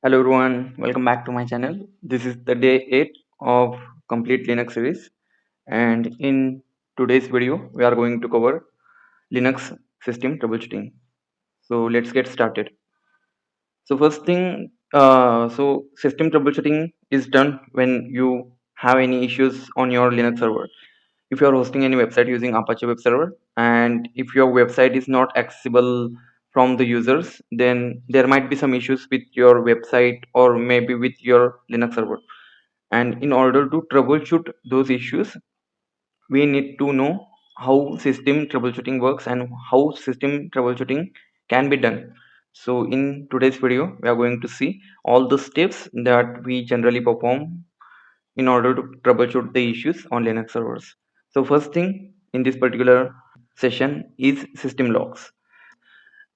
Hello everyone, welcome back to my channel. This is the day 8 of complete Linux series, and in today's video we are going to cover Linux system troubleshooting. So let's get started. So first thing, system troubleshooting is done when you have any issues on your Linux server. If you are hosting any website using Apache web server, and if your website is not accessible from the users, then there might be some issues with your website or maybe with your Linux server. And in order to troubleshoot those issues, we need to know how system troubleshooting works and how system troubleshooting can be done. So in today's video we are going to see all the steps that we generally perform in order to troubleshoot the issues on Linux servers. So first thing in this particular session is system logs,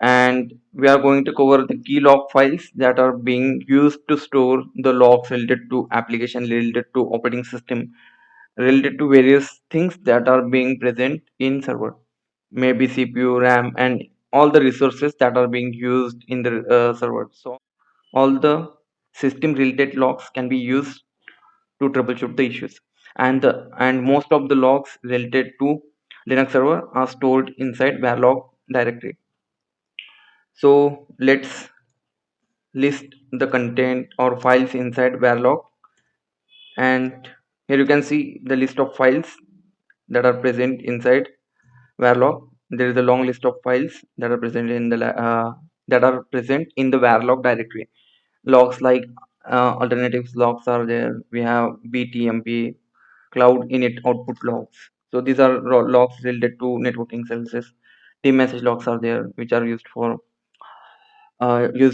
and we are going to cover the key log files that are being used to store the logs related to application, related to operating system, related to various things that are being present in server, maybe CPU, RAM, and all the resources that are being used in the server. So all the system related logs can be used to troubleshoot the issues, and most of the logs related to Linux server are stored inside var log directory. So let's list the content or files inside var log, and here you can see the list of files that are present inside var log. There is a long list of files that are present in the that are present in the var log directory. Logs like alternatives logs are there. We have btmp, cloud init output logs. So these are logs related to networking services. The message logs are there, which are used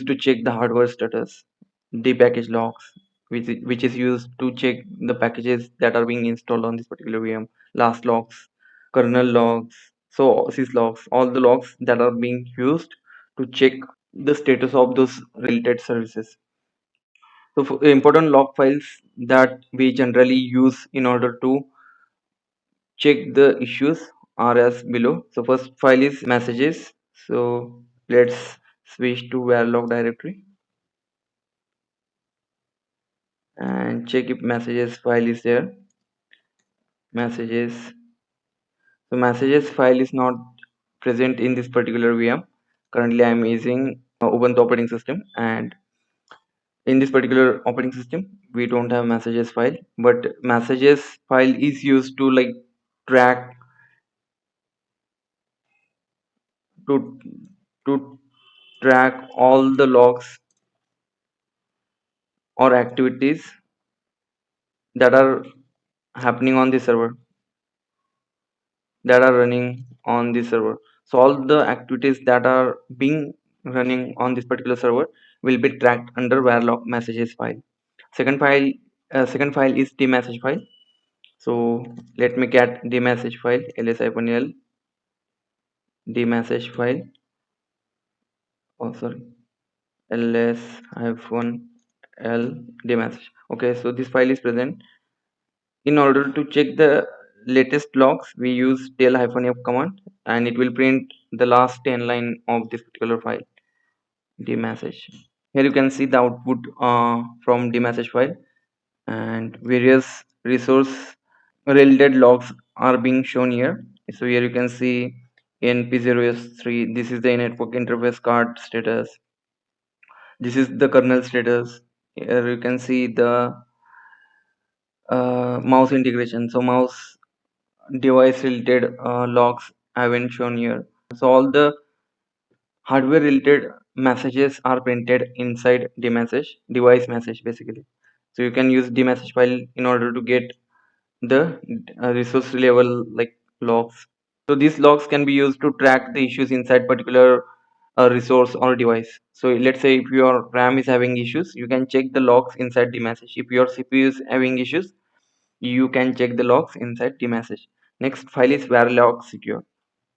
to check the hardware status. The package logs, which is used to check the packages that are being installed on this particular VM. Last logs, kernel logs, so sys logs, all the logs that are being used to check the status of those related services. So for important log files that we generally use in order to check the issues are as below. So first file is messages. So let's switch to var log directory and check if messages file is there. Messages. So messages file is not present in this particular VM. Currently I am using Ubuntu operating system, and in this particular operating system we don't have messages file, but messages file is used to like track to to track all the logs or activities that are happening on the server, that are running on the server. So all the activities that are being running on this particular server will be tracked under var log messages file. Second file, second file is the message file. So let me get the message file ls-l the message file. Oh sorry, ls-l the message. Okay, so this file is present. In order to check the latest logs, we use tail-f command, and it will print the last 10 line of this particular file, the message. Here you can see the output from the message file, and various resource related logs are being shown here. So here you can see np0s3. This is the network interface card status. This is the kernel status. Here you can see the mouse integration. So mouse device related logs have been shown here. So all the hardware related messages are printed inside the message device message basically. So you can use the message file in order to get the resource level like logs. So these logs can be used to track the issues inside particular resource or device. So let's say if your RAM is having issues, you can check the logs inside the message. If your CPU is having issues, you can check the logs inside the message. Next file is var log secure.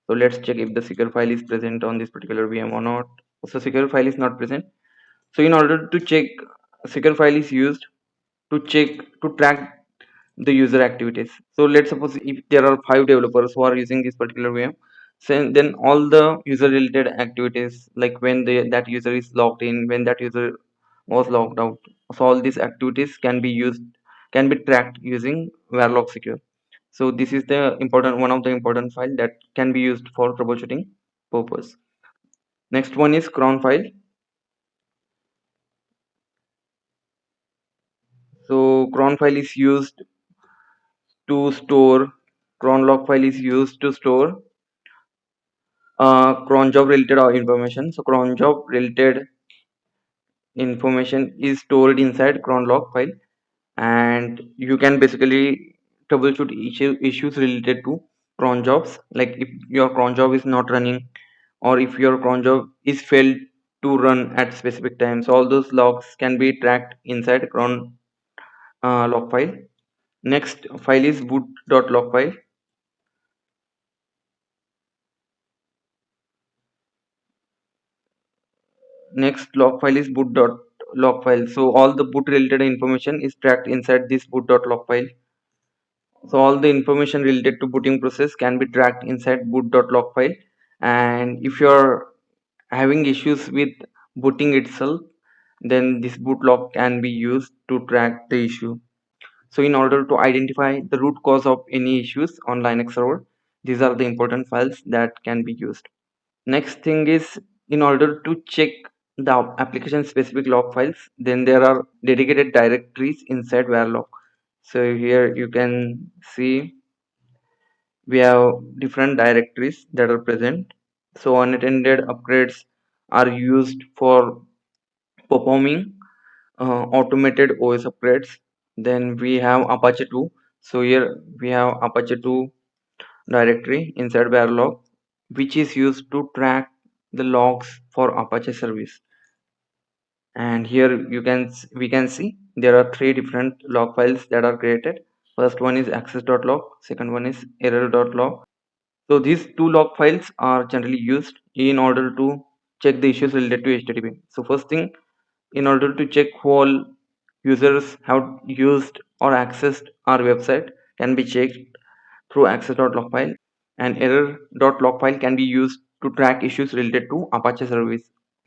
So let's check if the secure file is present on this particular VM or not. So secure file is not present. So in order to check, secure file is used to check, to track the user activities. So let's suppose if there are 5 developers who are using this particular VM, so then all the user related activities, like when that user is logged in, when that user was logged out. So all these activities can be tracked using Verilog Secure. So this is the important one of the important file that can be used for troubleshooting purpose. Next one is cron file. So cron file is used to store cron log file is used to store cron job related information. So cron job related information is stored inside cron log file, and you can basically troubleshoot issues related to cron jobs, like if your cron job is not running or if your cron job is failed to run at specific times. All those logs can be tracked inside cron log file. Next file is boot.log file. Next log file is boot.log file. So all the boot related information is tracked inside this boot.log file. So all the information related to booting process can be tracked inside boot.log file. And if you're having issues with booting itself, then this boot log can be used to track the issue. So in order to identify the root cause of any issues on Linux server, these are the important files that can be used. Next thing is, in order to check the application specific log files, then there are dedicated directories inside Verilog. So here you can see we have different directories that are present. So unattended upgrades are used for performing automated OS upgrades. Then we have Apache 2. So here we have Apache 2 directory inside Verilog, which is used to track the logs for Apache service. And here we can see there are three different log files that are created. First one is access.log, second one is error.log. So these two log files are generally used in order to check the issues related to HTTP. So first thing, in order to check who all users have used or accessed our website can be checked through access.log file, and error.log file can be used to track issues related to Apache service.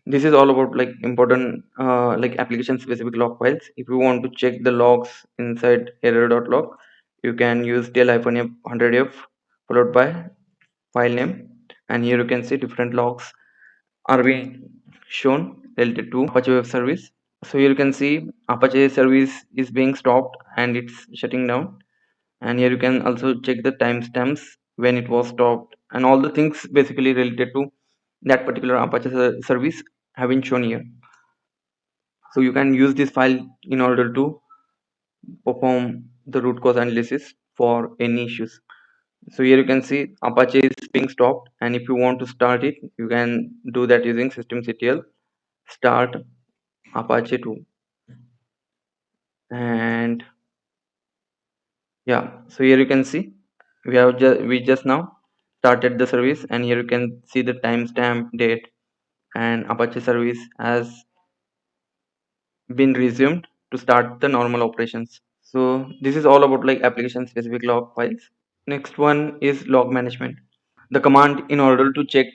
This is all about like important like application specific log files. If you want to check the logs inside error.log, you can use del-f100f followed by file name, and here you can see different logs are being shown related to Apache web service. So here you can see Apache service is being stopped and it's shutting down, and here you can also check the timestamps when it was stopped, and all the things basically related to that particular Apache service have been shown here. So you can use this file in order to perform the root cause analysis for any issues. So here you can see Apache is being stopped, and if you want to start it, you can do that using systemctl start Apache 2. And yeah, so here you can see we just now started the service, and here you can see the timestamp, date, and Apache service has been resumed to start the normal operations. So this is all about like application specific log files. Next one is log management. The command in order to check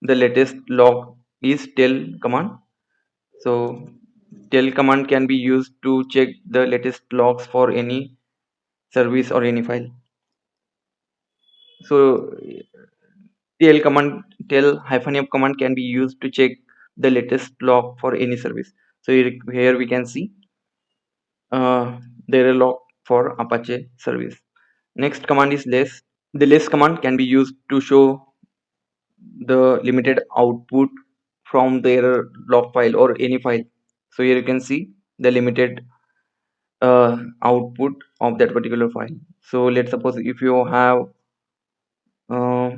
the latest log is tell command. So tell command can be used to check the latest logs for any service or any file. So tell-f command can be used to check the latest log for any service. So here we can see there are log for Apache service. Next command is less. The less command can be used to show the limited output from their log file or any file. So here you can see the limited output of that particular file. So let's suppose if you have uh,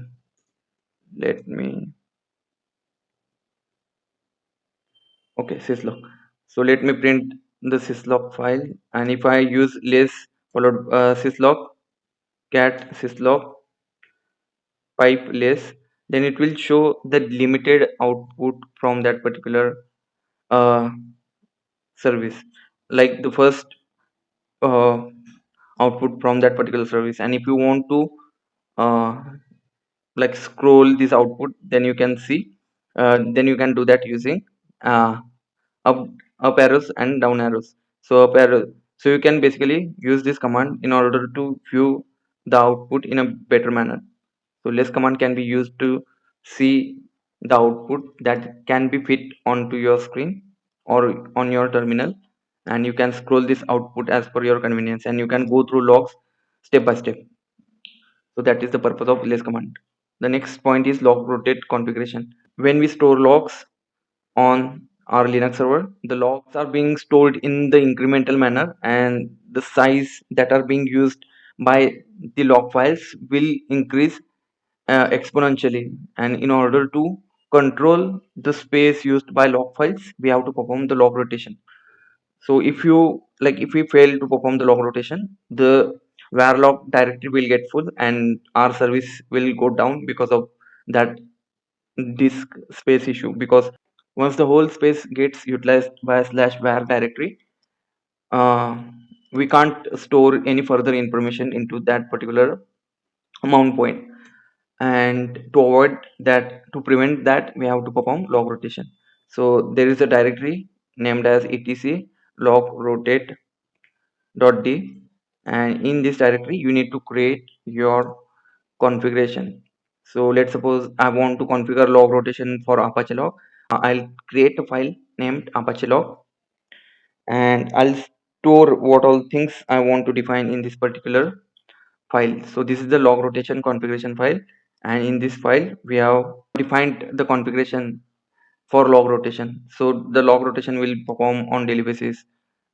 let me okay, syslog. So let me print the syslog file, and if I use less followed syslog cat syslog pipe less, then it will show the limited output from that particular uh, service, like the first uh, output from that particular service. And if you want to uh, like scroll this output, then you can see then you can do that using uh, up up arrows and down arrows. So up arrow, so you can basically use this command in order to view the output in a better manner. So less command can be used to see the output that can be fit onto your screen or on your terminal, and you can scroll this output as per your convenience, and you can go through logs step by step. So that is the purpose of less command. The next point is log rotate configuration. When we store logs on our Linux server, the logs are being stored in the incremental manner, and the size that are being used by the log files will increase exponentially. And in order to control the space used by log files, we have to perform the log rotation. So if we fail to perform the log rotation, the var log directory will get full and our service will go down because of that disk space issue. Because once the whole space gets utilized by slash var directory, uh, we can't store any further information into that particular mount point. And to avoid that, to prevent that, we have to perform log rotation. So there is a directory named as etc log rotate .d, and in this directory you need to create your configuration. So let's suppose I want to configure log rotation for Apache log. I'll create a file named Apache log, and I'll store what all things I want to define in this particular file. So this is the log rotation configuration file, and in this file we have defined the configuration for log rotation. So the log rotation will perform on daily basis,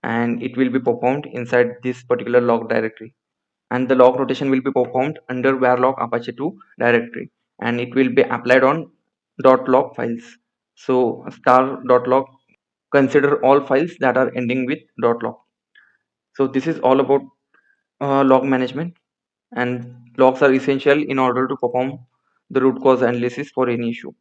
and it will be performed inside this particular log directory. And the log rotation will be performed under varlog apache 2 directory, and it will be applied on .log files. So star .log consider all files that are ending with .log. So this is all about log management, and logs are essential in order to perform the root cause analysis for any issue.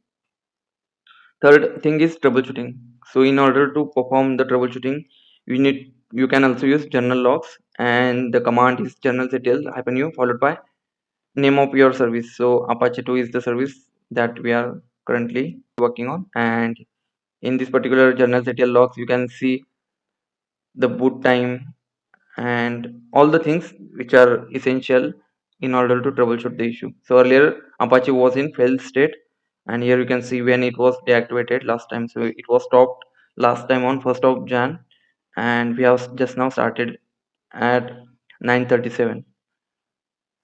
Third thing is troubleshooting. So in order to perform the troubleshooting, you can also use journal logs, and the command is journalctl-u followed by name of your service. So Apache 2 is the service that we are currently working on, and in this particular journalctl logs you can see the boot time and all the things which are essential in order to troubleshoot the issue. So earlier Apache was in failed state, and here you can see when it was deactivated last time. So it was stopped last time on 1st of Jan, and we have just now started at 9:37.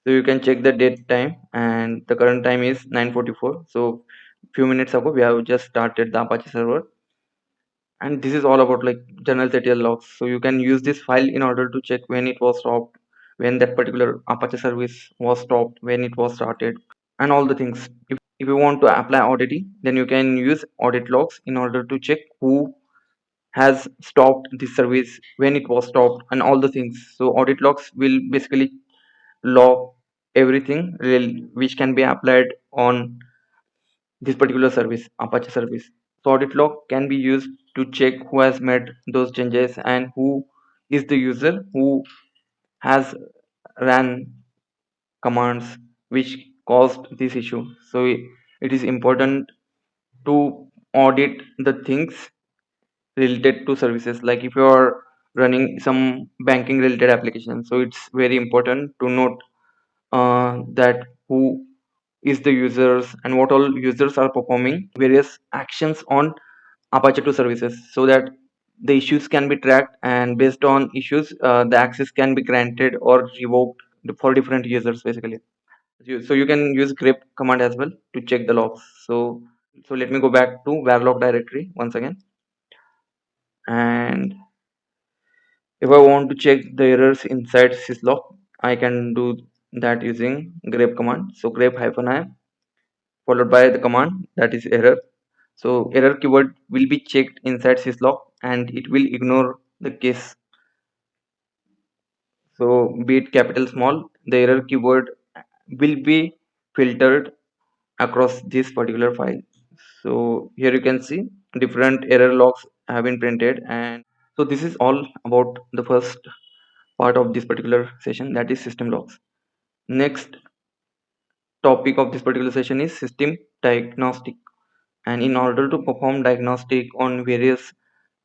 So you can check the date time, and the current time is 9:44. So few minutes ago we have just started the Apache server, and this is all about like journal.tl logs. So you can use this file in order to check when it was stopped, when that particular Apache service was stopped, when it was started, and all the things. If you want to apply auditing, then you can use audit logs in order to check who has stopped this service, when it was stopped, and all the things. So audit logs will basically log everything which can be applied on this particular service, Apache service. So audit log can be used to check who has made those changes and who is the user who has ran commands which caused this issue. So it is important to audit the things related to services. Like if you are running some banking related application, so it's very important to note that who is the users and what all users are performing various actions on Apache 2 services, so that the issues can be tracked, and based on issues the access can be granted or revoked for different users basically. So you can use grep command as well to check the logs. So let me go back to varlog directory once again, and if I want to check the errors inside syslog, I can do that using grep command. So grep -i followed by the command that is error. So error keyword will be checked inside syslog, and it will ignore the case. So be it capital small, the error keyword will be filtered across this particular file. So here you can see different error logs have been printed. And so this is all about the first part of this particular session, that is system logs. Next topic of this particular session is system diagnostic. And in order to perform diagnostic on various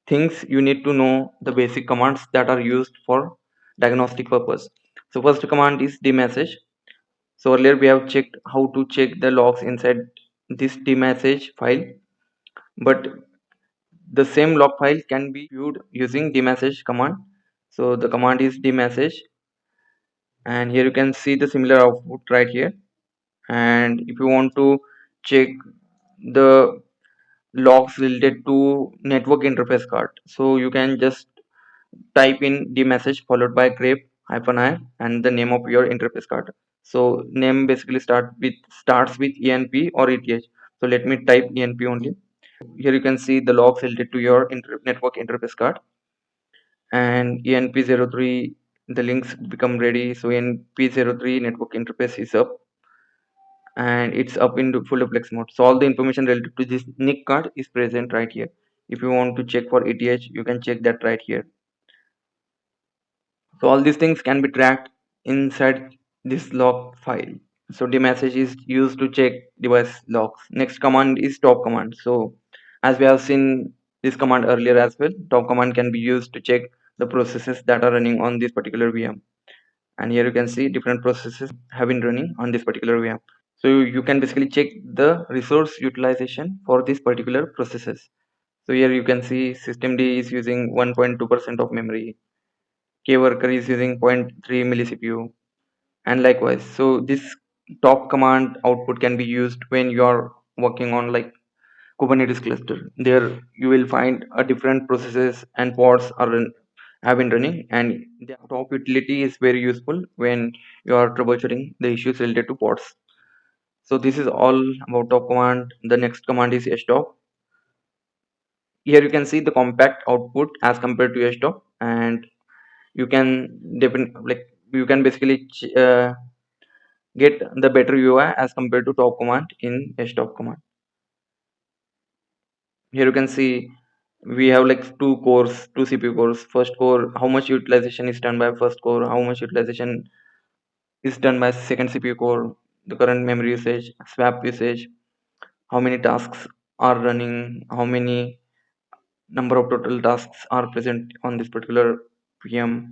things you need to know, the basic commands that are used for diagnostic purpose. So first command is demessage. So earlier we have checked how to check the logs inside this demessage file, but the same log file can be viewed using demessage command. So the command is demessage, and here you can see the similar output right here. And if you want to check the logs related to network interface card, so you can just type in the message followed by grep -i and the name of your interface card. So name basically starts with enp or eth. So let me type enp only. Here you can see the logs related to your network interface card, and enp03, the links become ready. So enp03 network interface is up, and it's up in full duplex mode. So all the information related to this NIC card is present right here. If you want to check for ETH, you can check that right here. So all these things can be tracked inside this log file. So the message is used to check device logs. Next command is top command. So as we have seen this command earlier as well, top command can be used to check the processes that are running on this particular VM. And here you can see different processes have been running on this particular VM. So you can basically check the resource utilization for these particular processes. So here you can see systemd is using 1.2% of memory, kworker is using zero point 0.3 millicpu, and likewise. So this top command output can be used when you are working on like Kubernetes cluster. There you will find a different processes and pods have been running, and the top utility is very useful when you are troubleshooting the issues related to pods. So this is all about top command. The next command is stop. Here you can see the compact output as compared to stop, and you can you can basically get the better UI as compared to top command in stop command. Here you can see we have like two CPU cores. First core, how much utilization is done by first core, how much utilization is done by second CPU core, the current memory usage, swap usage, how many tasks are running, how many number of total tasks are present on this particular VM,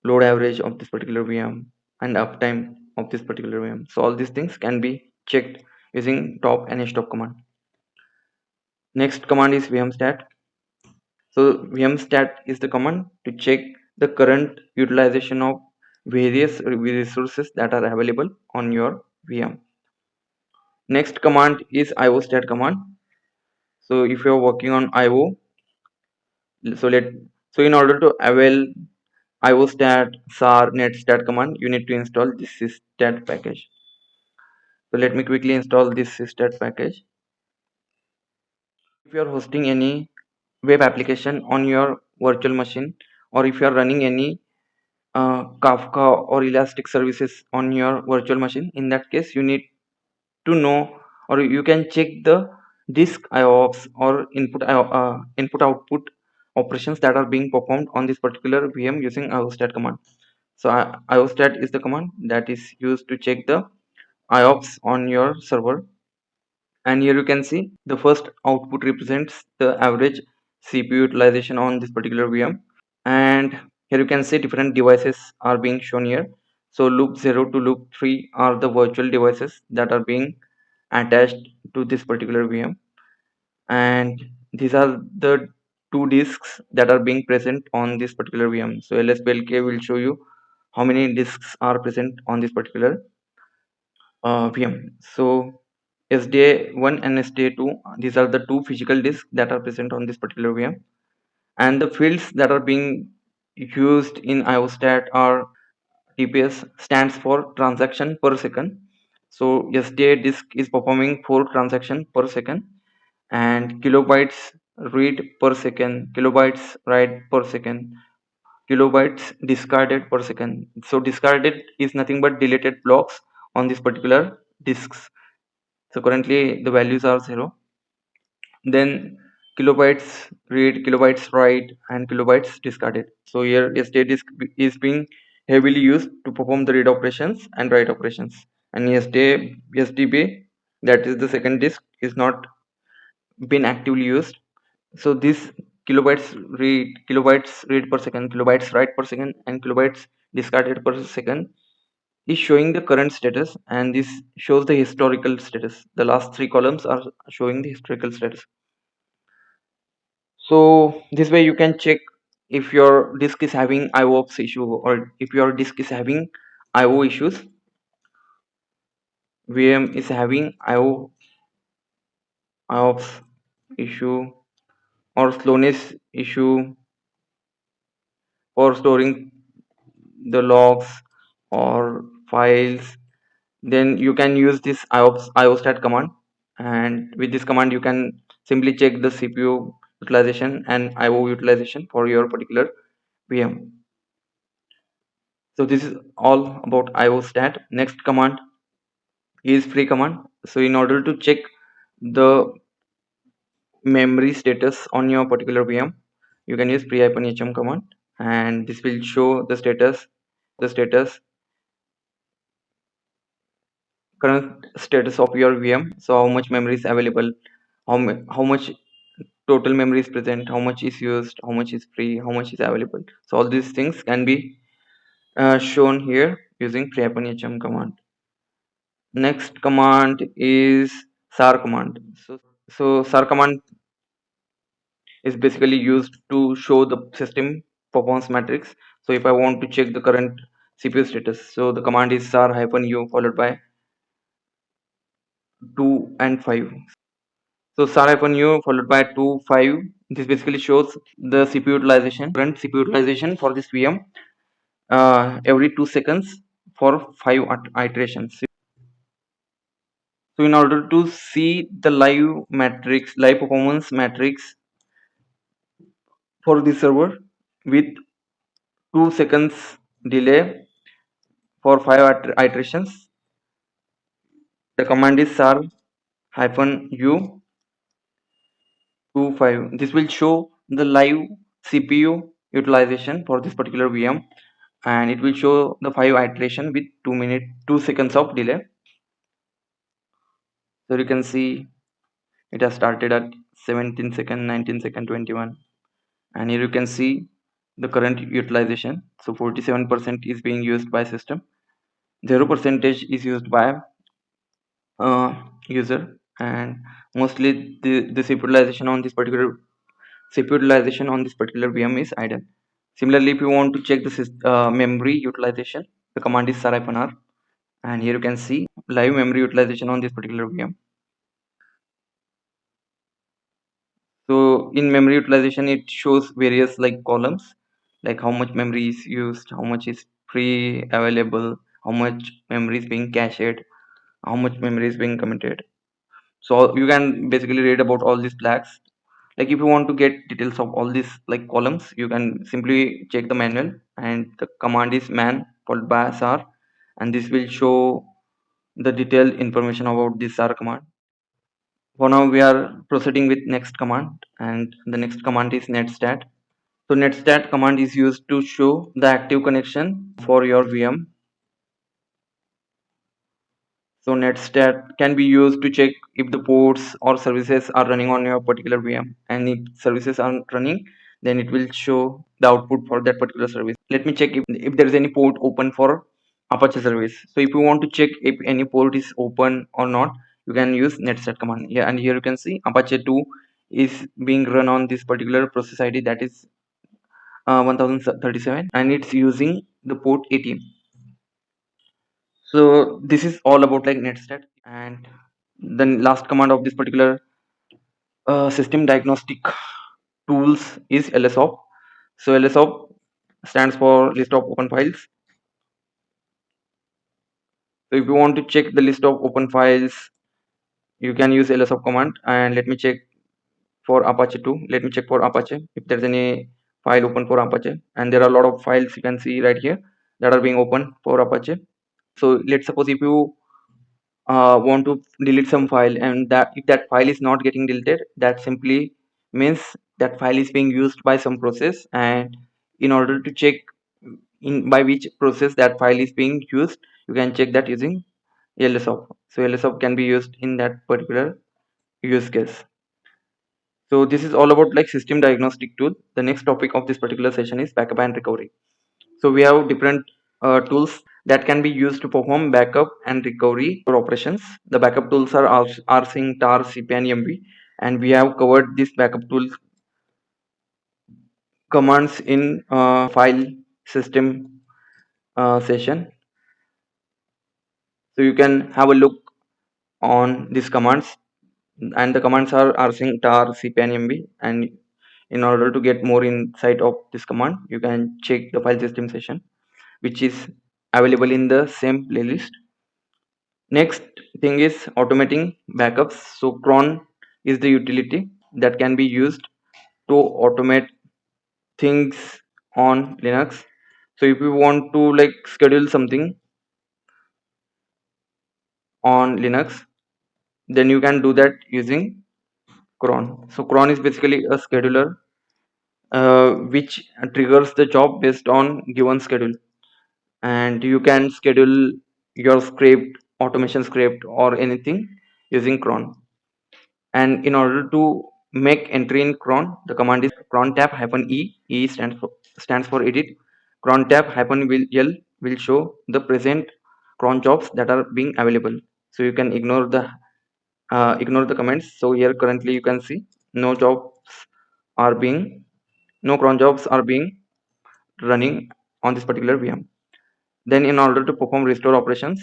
load average of this particular VM, and uptime of this particular VM. So all these things can be checked using top and stop command. Next command is vmstat. So vmstat is the command to check the current utilization of various resources that are available on your VM. Next command is iostat command. So if you are working on IO, so in order to avail iostat sar netstat command, you need to install this systat package. So let me quickly install this systat package. If you are hosting any web application on your virtual machine, or if you are running any Kafka or Elastic services on your virtual machine, in that case you need to know, or you can check the disk IOPS or input output operations that are being performed on this particular VM using iostat command. So iostat is the command that is used to check the IOPS on your server. And here you can see the first output represents the average CPU utilization on this particular VM. And here you can see different devices are being shown here. So loop 0 to loop 3 are the virtual devices that are being attached to this particular VM, and these are the two disks that are being present on this particular VM. So lsplk will show you how many disks are present on this particular VM. So SDA1 and SDA2, these are the two physical disks that are present on this particular VM, and the fields that are being used in iostat are TPS stands for transaction per second. So SDA disk is performing 4 transaction per second, and kilobytes read per second, kilobytes write per second, kilobytes discarded per second. So discarded is nothing but deleted blocks on this particular disks. So currently the values are 0. Then kilobytes read, kilobytes write, and kilobytes discarded. So here SDA disk is being heavily used to perform the read operations and write operations. And SDB, that is the second disk, is not been actively used. So this kilobytes read per second, kilobytes write per second, and kilobytes discarded per second is showing the current status, and this shows the historical status. The last three columns are showing the historical status. So this way you can check if your disk is having IOPS issue, or if your disk is having IO issues, VM is having IOPS issue, or slowness issue for storing the logs or files. Then you can use this iostat command, and with this command you can simply check the CPU utilization and IO utilization for your particular VM. So this is all about iostat. Next command is free command. So in order to check the memory status on your particular VM, you can use free-hm command, and this will show the status current status of your VM. So how much memory is available, how much total memory is present, how much is used, how much is free, how much is available. So all these things can be shown here using free-hm command. Next command is sar command. So sar command is basically used to show the system performance matrix. So if I want to check the current CPU status, so the command is sar-u followed by 2 and 5. So sar-u followed by 2 5, this basically shows the CPU utilization, current CPU utilization for this VM every 2 seconds for 5 iterations. So in order to see the live performance matrix for this server with 2 seconds delay for 5 iterations, the command is sar-u 25. This will show the live CPU utilization for this particular VM, and it will show the 5 iteration with 2 seconds of delay. So you can see it has started at 17 second, 19 second, 21, and here you can see the current utilization. So 47% is being used by system, 0% is used by user, and mostly the CPU utilization on VM is idle. Similarly, if you want to check the memory utilization, the command is sar-r, and here you can see live memory utilization on this particular VM. So in memory utilization, it shows various like columns, like how much memory is used, how much is free available, how much memory is being cached, how much memory is being committed. So you can basically read about all these flags. Like if you want to get details of all these like columns, you can simply check the manual, and the command is man followed by sar, and this will show the detailed information about this sar command. For now we are proceeding with next command, and the next command is netstat. So netstat command is used to show the active connection for your VM. So netstat can be used to check if the ports or services are running on your particular VM, and if services aren't running, then it will show the output for that particular service. Let me check if there is any port open for Apache service. So if you want to check if any port is open or not, you can use netstat command. Yeah, and here you can see Apache 2 is being run on this particular process ID, that is 1037, and it's using the port 18. So this is all about like netstat, and then last command of this particular system diagnostic tools is lsop. So lsop stands for list of open files. So if you want to check the list of open files, you can use lsop command. And let me check for Apache 2. Let me check for Apache if there's any file open for Apache, and there are a lot of files you can see right here that are being open for Apache. So let's suppose if you want to delete some file, and that if that file is not getting deleted, that simply means that file is being used by some process, and in order to check in by which process that file is being used, you can check that using lsop. So lsop can be used in that particular use case. So this is all about like system diagnostic tool. The next topic of this particular session is backup and recovery. So we have different tools that can be used to perform backup and recovery operations. The backup tools are rsync, tar, cp, and mv, and we have covered these backup tools commands in file system session. So you can have a look on these commands, and the commands are rsync, tar, cp, and mv. And in order to get more insight of this command, you can check the file system session, which is available in the same playlist. Next thing is automating backups. So cron is the utility that can be used to automate things on Linux. So if you want to like schedule something on Linux, then you can do that using cron. So cron is basically a scheduler which triggers the job based on given schedule, and you can schedule your script, automation script, or anything using cron. And in order to make entry in cron, the command is cron tab hyphen e. E stands for edit. Cron tab hyphen l will show the present cron jobs that are being available. So you can ignore the comments. So here currently you can see no jobs are being no cron jobs are being running on this particular VM. Then in order to perform restore operations,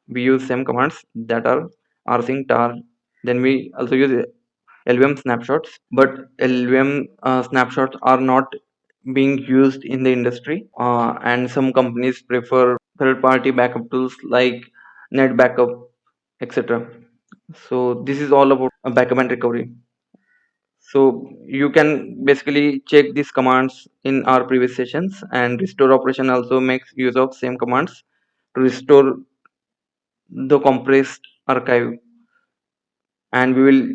we use same commands that are rsync, tar. Then we also use lvm snapshots, but lvm snapshots are not being used in the industry, and some companies prefer third party backup tools like net backup, etc. So this is all about backup and recovery. So you can basically check these commands in our previous sessions, and restore operation also makes use of same commands to restore the compressed archive, and we will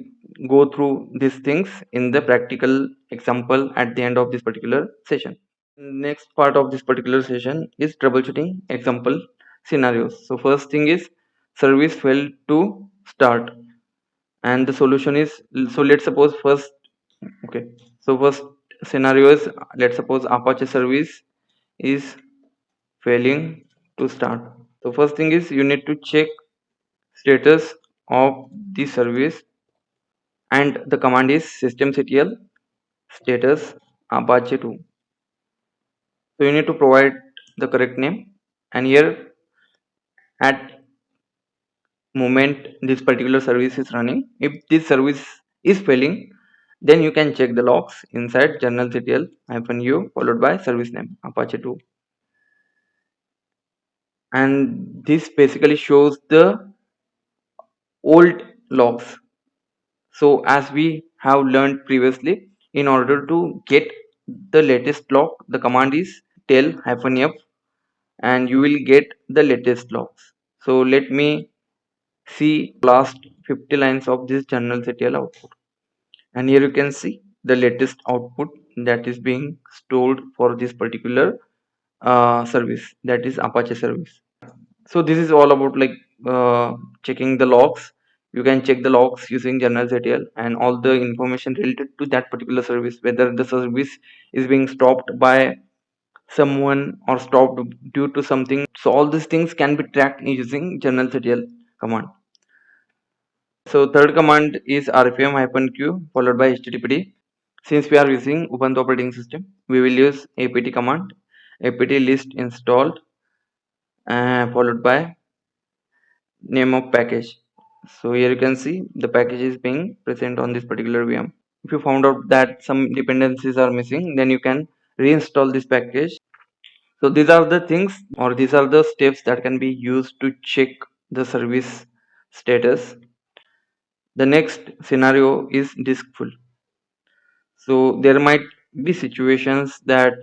go through these things in the practical example at the end of this particular session. Next part of this particular session is troubleshooting example scenarios. So first thing is service failed to start, and the solution is, so let's suppose first, okay, so first scenario is, let's suppose Apache service is failing to start. So first thing is you need to check status of the service, and the command is systemctl status apache 2. So you need to provide the correct name, and here at moment this particular service is running, if this service is failing, then you can check the logs inside journalctl -u followed by service name apache 2, and this basically shows the old logs. So as we have learned previously, in order to get the latest log, the command is tail -f, and you will get the latest logs. So let me see last 50 lines of this journalctl output, and here you can see the latest output that is being stored for this particular service, that is Apache service. So this is all about like checking the logs. You can check the logs using journalctl and all the information related to that particular service, whether the service is being stopped by someone or stopped due to something. So all these things can be tracked using journalctl command. So third command is rpm-q followed by httpd. Since we are using Ubuntu operating system, we will use apt command, apt list installed, followed by name of package. So here you can see the package is being present on this particular VM. If you found out that some dependencies are missing, then you can reinstall this package. So these are the things, or these are the steps that can be used to check the service status. The next scenario is disk full. So there might be situations that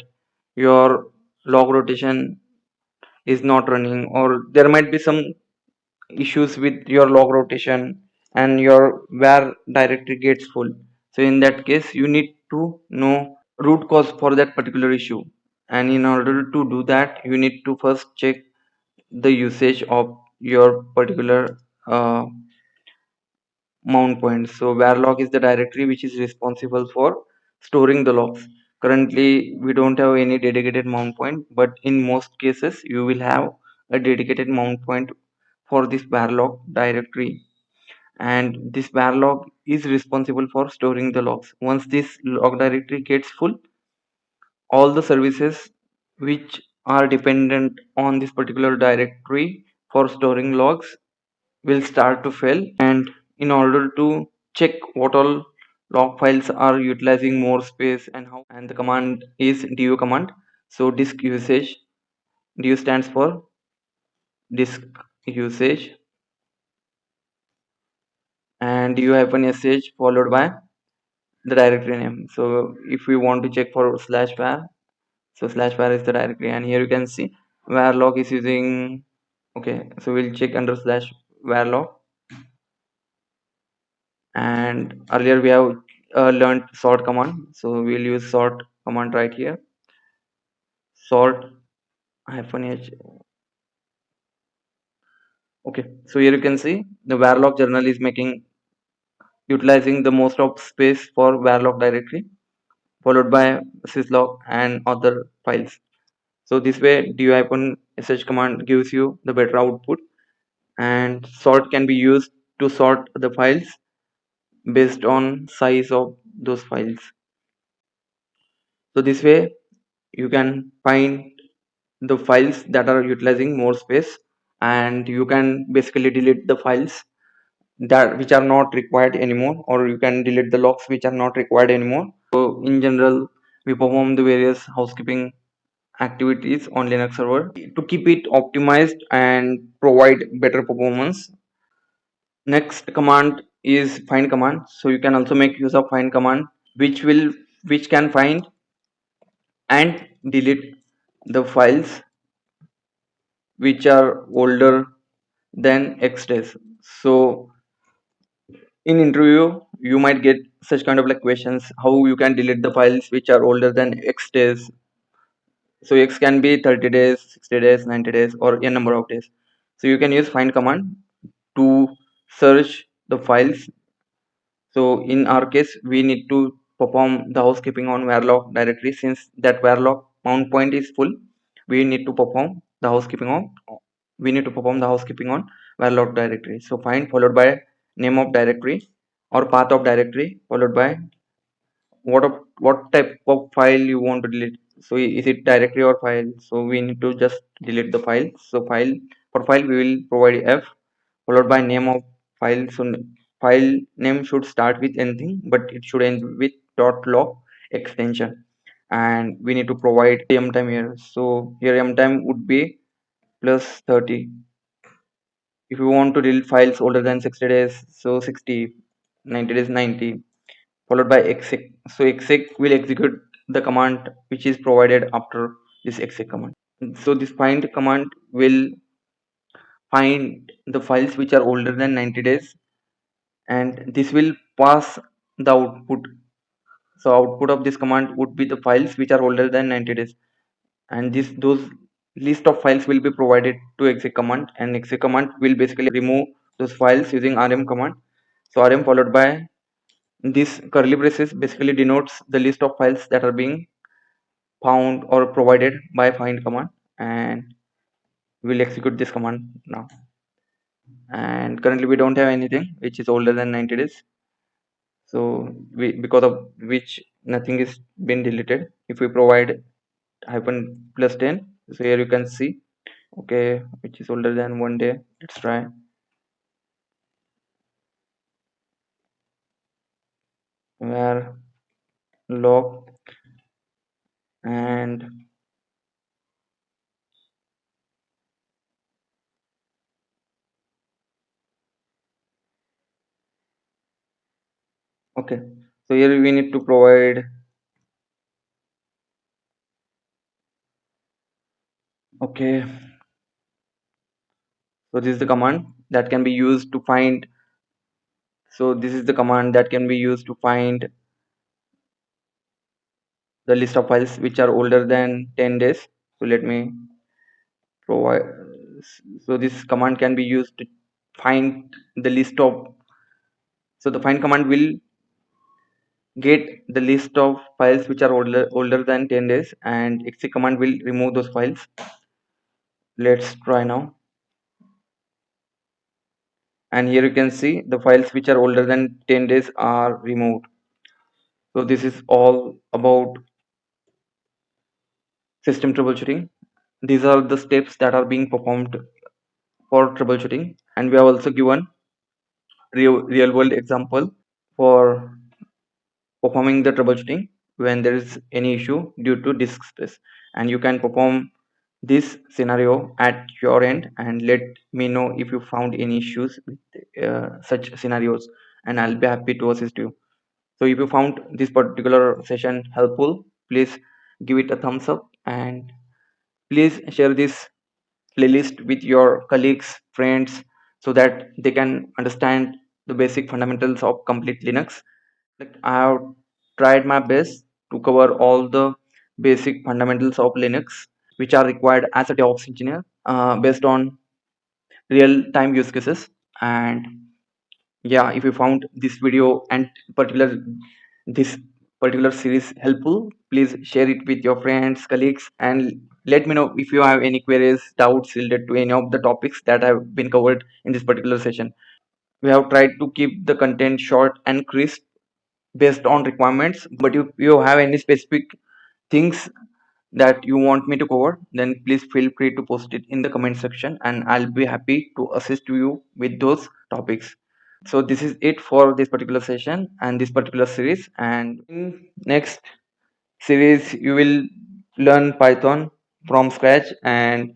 your log rotation is not running, or there might be some issues with your log rotation and your var directory gets full. So in that case you need to know root cause for that particular issue, and in order to do that you need to first check the usage of your particular mount point. So where log is the directory which is responsible for storing the logs. Currently we don't have any dedicated mount point, but in most cases you will have a dedicated mount point for this where log directory, and this where log is responsible for storing the logs. Once this log directory gets full, all the services which are dependent on this particular directory for storing logs will start to fail. And in order to check what all log files are utilizing more space and how, and the command is du command. So disk usage, du stands for disk usage, and du hyphen sh followed by the directory name. So if we want to check for slash var, so slash var is the directory, and here you can see var log is using. Okay, so we'll check under slash var log. And earlier we have learned sort command, so we'll use sort command right here. Sort hyphen h. Okay, so here you can see the var log journal is making utilizing the most of space for var log directory, followed by syslog and other files. So this way du hyphen sh command gives you the better output, and sort can be used to sort the files based on size of those files. So this way you can find the files that are utilizing more space, and you can basically delete the files that which are not required anymore, or you can delete the logs which are not required anymore. So in general we perform the various housekeeping activities on Linux server to keep it optimized and provide better performance. Next command is find command. So you can also make use of find command, which can find and delete the files which are older than X days. So in interview you might get such kind of like questions, how you can delete the files which are older than X days. So X can be 30 days, 60 days, 90 days, or a number of days. So you can use find command to search the files. So in our case, we need to perform the housekeeping on varlog directory. Since that varlog mount point is full, we need to perform the housekeeping on varlog directory. So find followed by name of directory or path of directory, followed by what type of file you want to delete. So is it directory or file? So we need to just delete the file. So for file we will provide f followed by name of file. So file name should start with anything, but it should end with .log extension, and we need to provide m time here. So here m time would be plus 30. If you want to delete files older than 60 days, so 60, 90 days 90, followed by exec. So exec will execute the command which is provided after this exec command. So this find command will find the files which are older than 90 days, and this will pass the output. So output of this command would be the files which are older than 90 days, and those list of files will be provided to exec command, and exec command will basically remove those files using rm command. So rm followed by this curly braces basically denotes the list of files that are being found or provided by find command, and we'll execute this command now. And currently we don't have anything which is older than 90 days, so because of which nothing is been deleted. If we provide hyphen plus 10, so here you can see, okay, which is older than 1 day. Let's try where log, and okay, so here we need to provide, okay, so this is the command that can be used to find. So this is the command that can be used to find the list of files which are older than 10 days. So let me provide. So this command can be used to find the list of So the find command will get the list of files which are older than 10 days, and exec command will remove those files. Let's try now. And here you can see the files which are older than 10 days are removed. So this is all about system troubleshooting. These are the steps that are being performed for troubleshooting, and we have also given real world example for performing the troubleshooting when there is any issue due to disk space. And you can perform this scenario at your end and let me know if you found any issues with such scenarios, and I'll be happy to assist you. So if you found this particular session helpful, please give it a thumbs up, and please share this playlist with your colleagues, friends, so that they can understand the basic fundamentals of complete Linux. Like, I have tried my best to cover all the basic fundamentals of Linux which are required as a DevOps engineer, based on real time use cases. And yeah, if you found this video and this particular series helpful, please share it with your friends, colleagues, and let me know if you have any queries, doubts related to any of the topics that have been covered in this particular session. We have tried to keep the content short and crisp based on requirements, but if you have any specific things that you want me to cover, then please feel free to post it in the comment section, and I'll be happy to assist you with those topics. So this is it for this particular session and this particular series, and in next series you will learn Python from scratch, and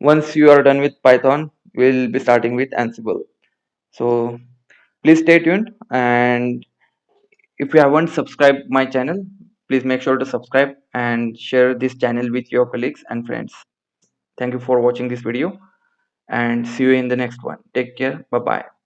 once you are done with Python, we'll be starting with Ansible. So please stay tuned, and if you haven't subscribed my channel, please make sure to subscribe and share this channel with your colleagues and friends. Thank you for watching this video, and see you in the next one. Take care. Bye bye.